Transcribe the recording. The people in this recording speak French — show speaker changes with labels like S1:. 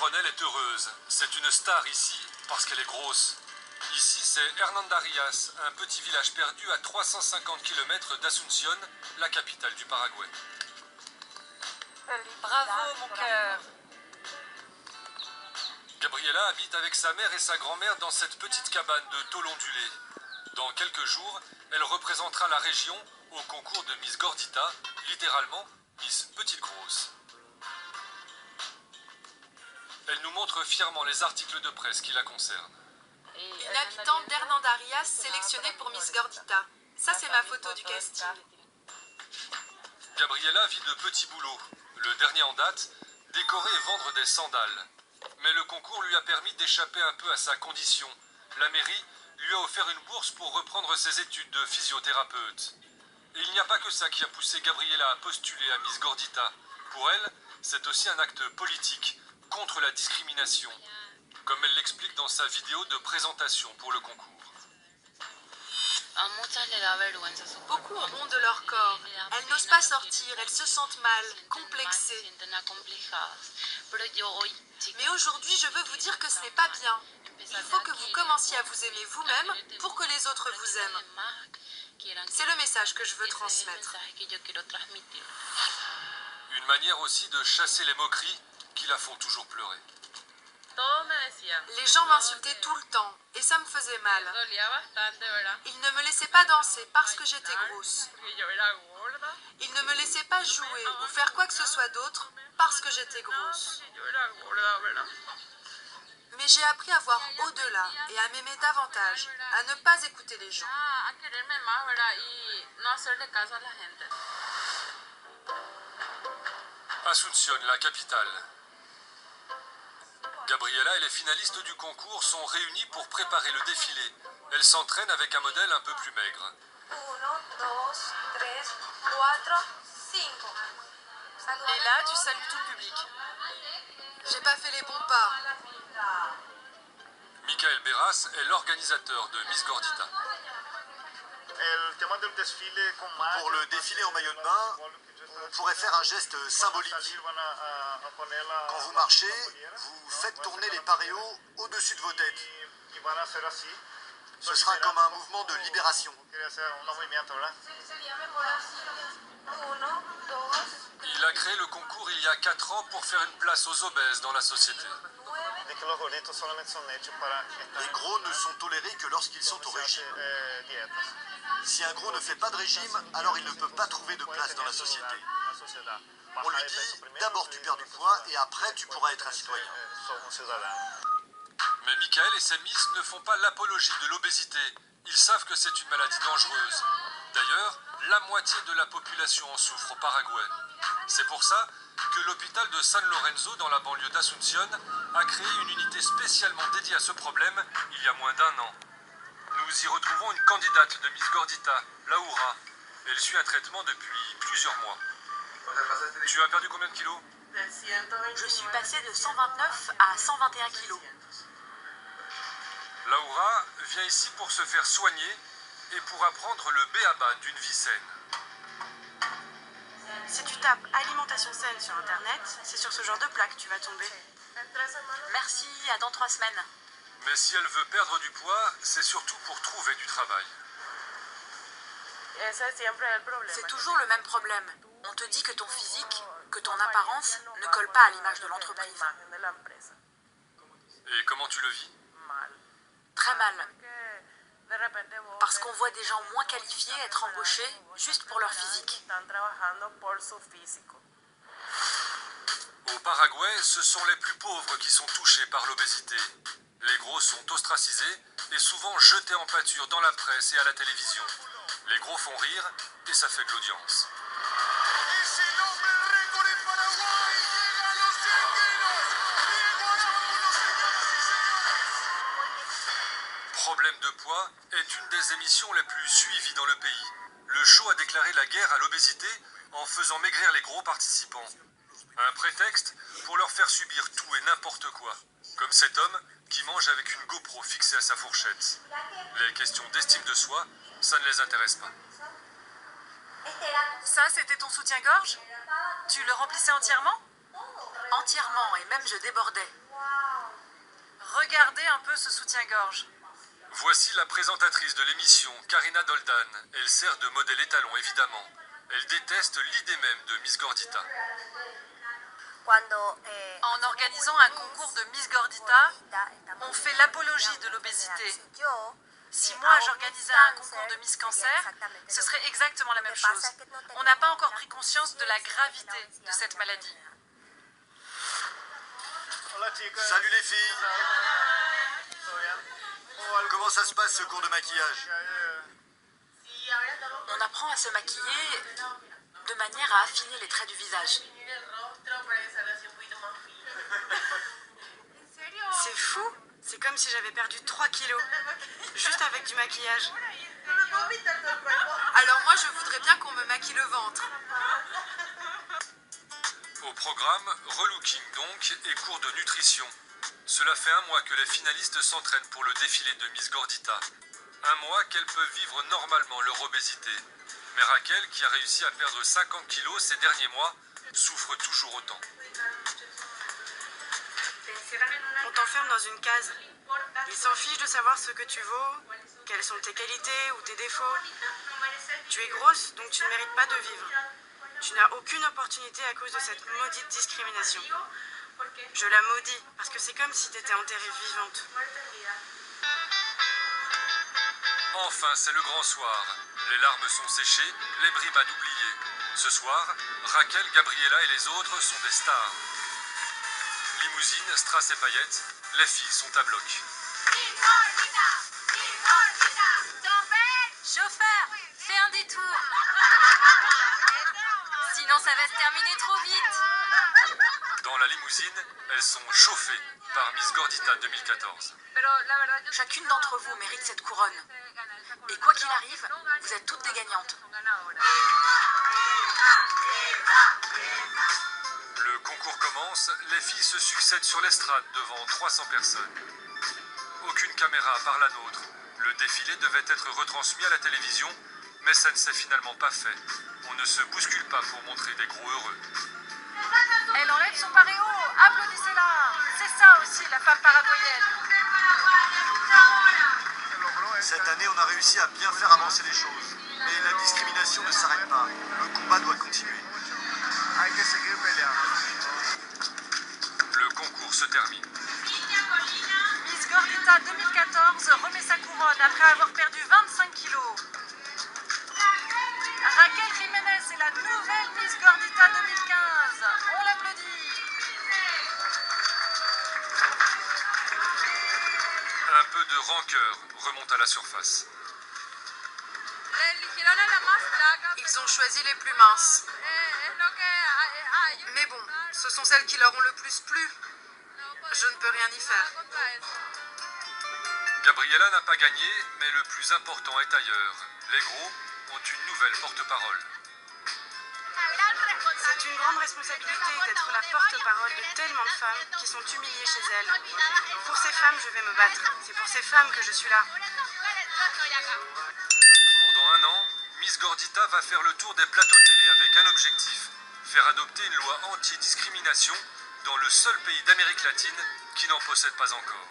S1: Ronelle est heureuse. C'est une star ici, parce qu'elle est grosse. Ici, c'est Hernandarias, un petit village perdu à 350 km d'Asunción, la capitale du Paraguay.
S2: Bravo, mon cœur.
S1: Gabriela habite avec sa mère et sa grand-mère dans cette petite cabane de tôle ondulée. Dans quelques jours, elle représentera la région au concours de Miss Gordita, littéralement Miss Petite Grosse. Elle nous montre fièrement les articles de presse qui la concernent.
S3: Une habitante d'Hernandarias sélectionnée pour Miss Gordita. Ça, c'est ma photo du casting.
S1: Gabriela vit de petits boulots. Le dernier en date, décorer et vendre des sandales. Mais le concours lui a permis d'échapper un peu à sa condition. La mairie lui a offert une bourse pour reprendre ses études de physiothérapeute. Et il n'y a pas que ça qui a poussé Gabriela à postuler à Miss Gordita. Pour elle, c'est aussi un acte politique contre la discrimination, comme elle l'explique dans sa vidéo de présentation pour le concours.
S3: Beaucoup ont honte de leur corps. Elles n'osent pas sortir, elles se sentent mal, complexées. Mais aujourd'hui, je veux vous dire que ce n'est pas bien. Il faut que vous commenciez à vous aimer vous-même pour que les autres vous aiment. C'est le message que je veux transmettre.
S1: Une manière aussi de chasser les moqueries qui la font toujours pleurer.
S3: Les gens m'insultaient tout le temps et ça me faisait mal. Ils ne me laissaient pas danser parce que j'étais grosse. Ils ne me laissaient pas jouer ou faire quoi que ce soit d'autre parce que j'étais grosse. Mais j'ai appris à voir au-delà et à m'aimer davantage, à ne pas écouter les gens.
S1: Asunción, la capitale. Gabriela et les finalistes du concours sont réunies pour préparer le défilé. Elles s'entraînent avec un modèle un peu plus maigre.
S2: Et là, tu salues tout le public.
S3: J'ai pas fait les bons pas.
S1: Michael Beras est l'organisateur de Miss Gordita.
S4: Pour le défilé en maillot de bain, on pourrait faire un geste symbolique. Quand vous marchez, vous faites tourner les paréos au-dessus de vos têtes. Ce sera comme un mouvement de libération.
S1: Il a créé le concours il y a 4 ans pour faire une place aux obèses dans la société.
S4: Les gros ne sont tolérés que lorsqu'ils sont au régime. Si un gros ne fait pas de régime, alors il ne peut pas trouver de place dans la société. On lui dit, d'abord tu perds du poids et après tu pourras être un citoyen.
S1: Mais Michael et ses Miss ne font pas l'apologie de l'obésité. Ils savent que c'est une maladie dangereuse. D'ailleurs, la moitié de la population en souffre au Paraguay. C'est pour ça que l'hôpital de San Lorenzo, dans la banlieue d'Asunción, a créé une unité spécialement dédiée à ce problème il y a moins d'1 an. Nous y retrouvons une candidate de Miss Gordita, Laura. Elle suit un traitement depuis plusieurs mois. Tu as perdu combien de kilos?
S3: Je suis passée de 129 à 121 kilos.
S1: Laura vient ici pour se faire soigner et pour apprendre le b.a.-ba d'une vie saine.
S3: Si tu tapes alimentation saine sur internet, c'est sur ce genre de plaque que tu vas tomber. Merci, à dans 3 semaines.
S1: Mais si elle veut perdre du poids, c'est surtout pour trouver du travail.
S3: C'est toujours le même problème. On te dit que ton physique, que ton apparence ne colle pas à l'image de l'entreprise.
S1: Et comment tu le vis?
S3: Très mal. Parce qu'on voit des gens moins qualifiés être embauchés juste pour leur physique.
S1: Au Paraguay, ce sont les plus pauvres qui sont touchés par l'obésité. Les gros sont ostracisés et souvent jetés en pâture dans la presse et à la télévision. Les gros font rire et ça fait de l'audience. Problème de poids est une des émissions les plus suivies dans le pays. Le show a déclaré la guerre à l'obésité en faisant maigrir les gros participants. Un prétexte pour leur faire subir tout et n'importe quoi. Comme cet homme qui mange avec une GoPro fixée à sa fourchette. Les questions d'estime de soi, ça ne les intéresse pas.
S3: Ça, c'était ton soutien-gorge? Tu le remplissais entièrement? entièrement et même je débordais.
S2: Regardez un peu ce soutien-gorge.
S1: Voici la présentatrice de l'émission, Karina Doldan. Elle sert de modèle étalon, évidemment. Elle déteste l'idée même de Miss Gordita.
S2: En organisant un concours de Miss Gordita, on fait l'apologie de l'obésité. Si moi j'organisais un concours de Miss Cancer, ce serait exactement la même chose. On n'a pas encore pris conscience de la gravité de cette maladie.
S4: Salut les filles. Comment ça se passe ce cours de maquillage?
S3: On apprend à se maquiller de manière à affiner les traits du visage.
S5: C'est fou. C'est comme si j'avais perdu 3 kilos. Juste avec du maquillage.
S3: Alors moi, je voudrais bien qu'on me maquille le ventre.
S1: Au programme, relooking donc et cours de nutrition. Cela fait 1 mois que les finalistes s'entraînent pour le défilé de Miss Gordita. 1 mois qu'elles peuvent vivre normalement leur obésité. Mais Raquel, qui a réussi à perdre 50 kilos ces derniers mois, souffre toujours autant.
S5: On t'enferme dans une case. Ils s'en fichent de savoir ce que tu vaux, quelles sont tes qualités ou tes défauts. Tu es grosse, donc tu ne mérites pas de vivre. Tu n'as aucune opportunité à cause de cette maudite discrimination. Je la maudis, parce que c'est comme si tu étais enterrée vivante.
S1: Enfin, c'est le grand soir. Les larmes sont séchées, les brimades oubliées. Ce soir, Raquel, Gabriella et les autres sont des stars. Limousine, strass et paillettes, les filles sont à bloc.
S6: Chauffeur, fais un détour. Sinon ça va se terminer trop vite.
S1: Dans la limousine, elles sont chauffées par Miss Gordita 2014.
S3: Chacune d'entre vous mérite cette couronne. Et quoi qu'il arrive, vous êtes toutes des gagnantes.
S1: Le concours commence, les filles se succèdent sur l'estrade devant 300 personnes. Aucune caméra par la nôtre. Le défilé devait être retransmis à la télévision, mais ça ne s'est finalement pas fait. On ne se bouscule pas pour montrer des gros heureux.
S2: Elle enlève son paréo, applaudissez-la. C'est ça aussi la femme paraguayenne.
S4: Cette année, on a réussi à bien faire avancer les choses. Mais la discrimination ne s'arrête pas. Le combat doit continuer.
S1: Le concours se termine.
S2: Miss Gordita 2014 remet sa couronne après avoir perdu 25 kilos. Raquel Jiménez est la nouvelle Miss Gordita 2015. On l'applaudit.
S1: Un peu de rancœur remonte à la surface.
S3: Ils ont choisi les plus minces. Mais bon, ce sont celles qui leur ont le plus plu. Je ne peux rien y faire.
S1: Gabriella n'a pas gagné, mais le plus important est ailleurs. Les gros ont une nouvelle porte-parole.
S5: C'est une grande responsabilité d'être la porte-parole de tellement de femmes qui sont humiliées chez elles. Pour ces femmes, je vais me battre. C'est pour ces femmes que je suis là.
S1: Pendant 1 an, Miss Gordita va faire le tour des plateaux télé avec un objectif, faire adopter une loi anti-discrimination dans le seul pays d'Amérique latine qui n'en possède pas encore.